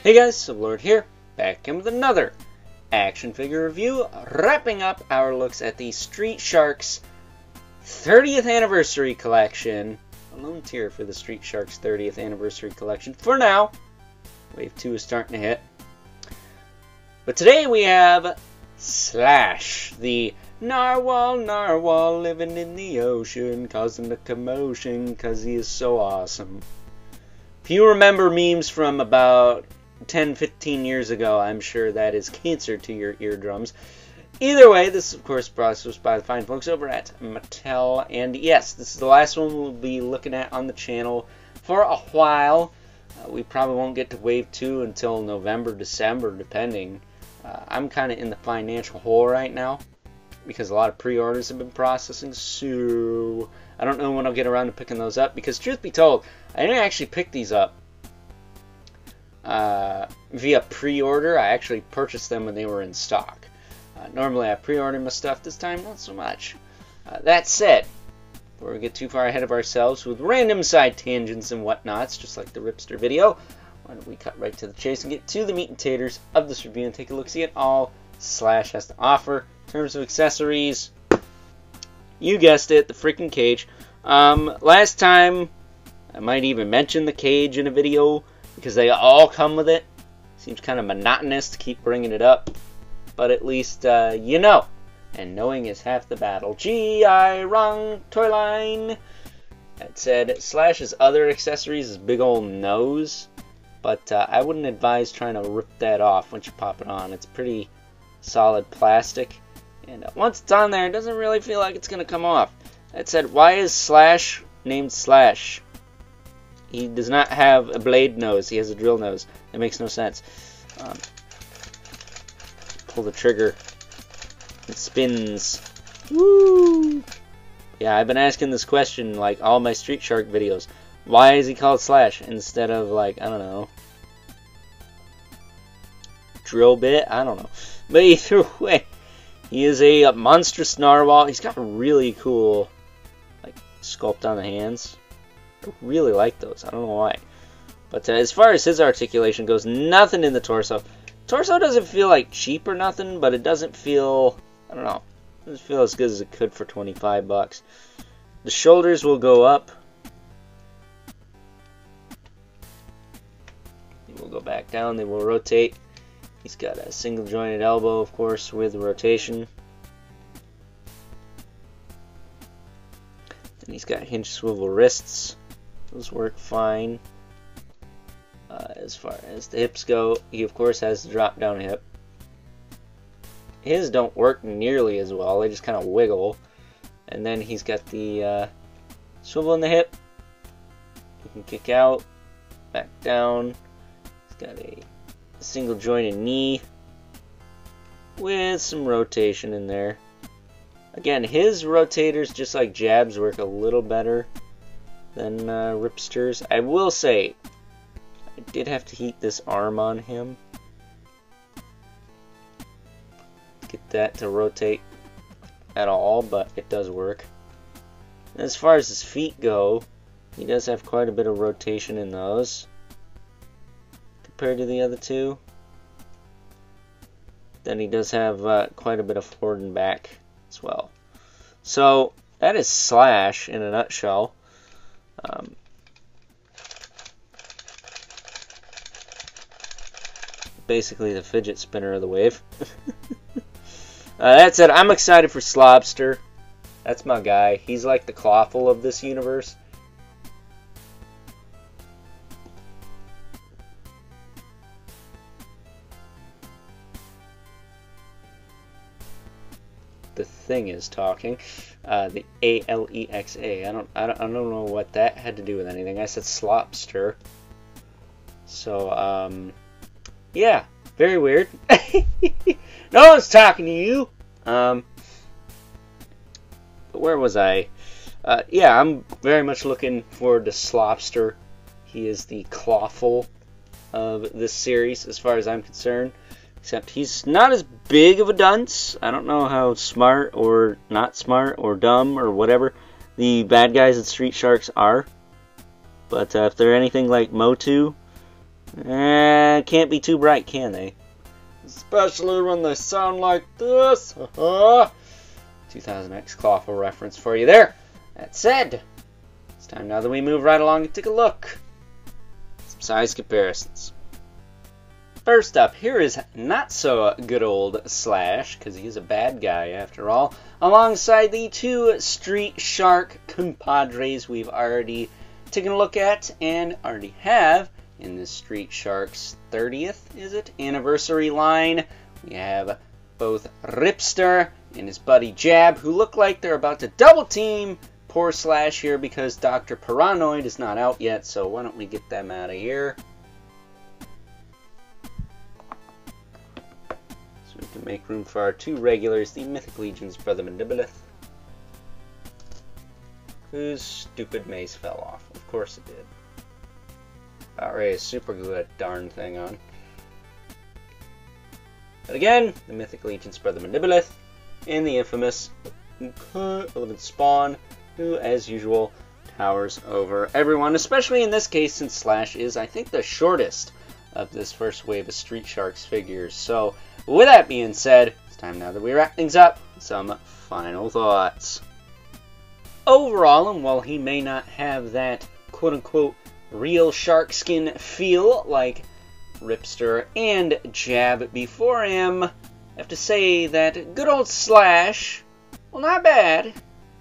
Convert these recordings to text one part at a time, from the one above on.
Hey guys, Lord here, back in with another action figure review, wrapping up our looks at the Street Sharks 30th Anniversary Collection. A lone tier for the Street Sharks 30th Anniversary Collection for now. Wave 2 is starting to hit. But today we have Slash, the narwhal living in the ocean, causing a commotion because he is so awesome. If you remember memes from about 10-15 years ago, I'm sure that is cancer to your eardrums. Either way, this is of course brought to us by the fine folks over at Mattel, and yes, this is the last one we'll be looking at on the channel for a while. We probably won't get to Wave 2 until November, December, depending. I'm kind of in the financial hole right now because a lot of pre-orders have been processing, so I don't know when I'll get around to picking those up, because truth be told, I didn't actually pick these up via pre-order. I actually purchased them when they were in stock. Normally I pre-order my stuff, this time not so much. That said, before we get too far ahead of ourselves with random side tangents and whatnots, just like the Ripster video, why don't we cut right to the chase and get to the meat and taters of this review and take a look-see at all Slash has to offer in terms of accessories. You guessed it, the freaking cage. Last time, I might even mention the cage in a video because they all come with it. Seems kind of monotonous to keep bringing it up, but at least you know. And knowing is half the battle. G.I. wrong toy line. That said, Slash's other accessories is big old nose, but I wouldn't advise trying to rip that off once you pop it on. It's pretty solid plastic, and once it's on there, it doesn't really feel like it's going to come off. That said, why is Slash named Slash? He does not have a blade nose, he has a drill nose. It makes no sense. Pull the trigger, it spins. Woo! Yeah, I've been asking this question like all my Street Shark videos. Why is he called Slash instead of, like, I don't know, drill bit? I don't know. But either way, he is a monstrous narwhal. He's got a really cool, like, sculpt on the hands. I really like those. I don't know why. But as far as his articulation goes, nothing in the torso. Torso doesn't feel like cheap or nothing, but it doesn't feel, I don't know, it doesn't feel as good as it could for 25 bucks. The shoulders will go up. They will go back down. They will rotate. He's got a single jointed elbow, of course, with rotation. And he's got hinge swivel wrists. Those work fine. As far as the hips go, he of course has the drop down hip. His don't work nearly as well, they just kind of wiggle. And then he's got the swivel in the hip. He can kick out, back down. He's got a single jointed knee with some rotation in there. Again, his rotators, just like jabs, work a little better than Ripster's. I will say, I did have to heat this arm on him. Get that to rotate at all, but it does work. As far as his feet go, he does have quite a bit of rotation in those compared to the other two. Then he does have quite a bit of forward and back as well. So that is Slash in a nutshell. Basically the fidget spinner of the wave. That said, I'm excited for Slobster. That's my guy. He's like the Clawful of this universe. The thing is talking. The Alexa. I don't know what that had to do with anything. I said Slobster. So yeah, very weird. No one's talking to you. But where was I? Yeah, I'm very much looking forward to Slobster. He is the Clawful of this series, as far as I'm concerned. Except he's not as big of a dunce. I don't know how smart or not smart or dumb or whatever the bad guys at Street Sharks are. But if they're anything like Motu, Can't be too bright, can they? Especially when they sound like this. 2000X Clawful reference for you there. That said, it's time now that we move right along and take a look. Some size comparisons. First up, here is not so good old Slash, because he is a bad guy after all, alongside the two Street Shark compadres we've already taken a look at and already have in the Street Sharks 30th, is it, Anniversary line. We have both Ripster and his buddy Jab, who look like they're about to double team poor Slash here because Dr. Paranoid is not out yet, so why don't we get them out of here. So we can make room for our two regulars, the Mythic Legion's Brother Mandibilith, whose stupid mace fell off. Of course it did. About ready to super glue that darn thing on. But again, the Mythic Legion's Brother Mandibilith, and the infamous 11th Spawn, who, as usual, towers over everyone, especially in this case since Slash is, I think, the shortest of this first wave of Street Sharks figures. So, with that being said, it's time now that we wrap things up. Some final thoughts. Overall, and while he may not have that quote-unquote real shark skin feel like Ripster and Jab before him, I have to say that good old Slash, well, not bad.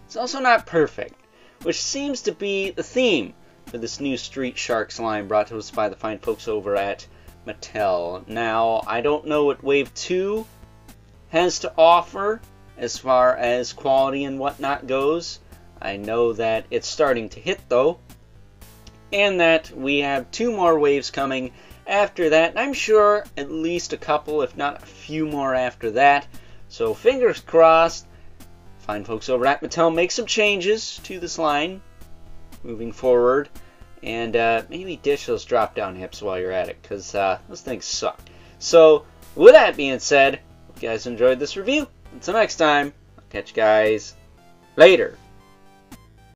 It's also not perfect, which seems to be the theme for this new Street Sharks line brought to us by the fine folks over at Mattel. Now, I don't know what Wave 2 has to offer as far as quality and whatnot goes. I know that it's starting to hit, though, and that we have 2 more waves coming after that, and I'm sure at least a couple, if not a few more after that. So fingers crossed, fine folks over at Mattel make some changes to this line moving forward, and maybe ditch those drop-down hips while you're at it, because those things suck. So with that being said, hope you guys enjoyed this review. Until next time, I'll catch you guys later.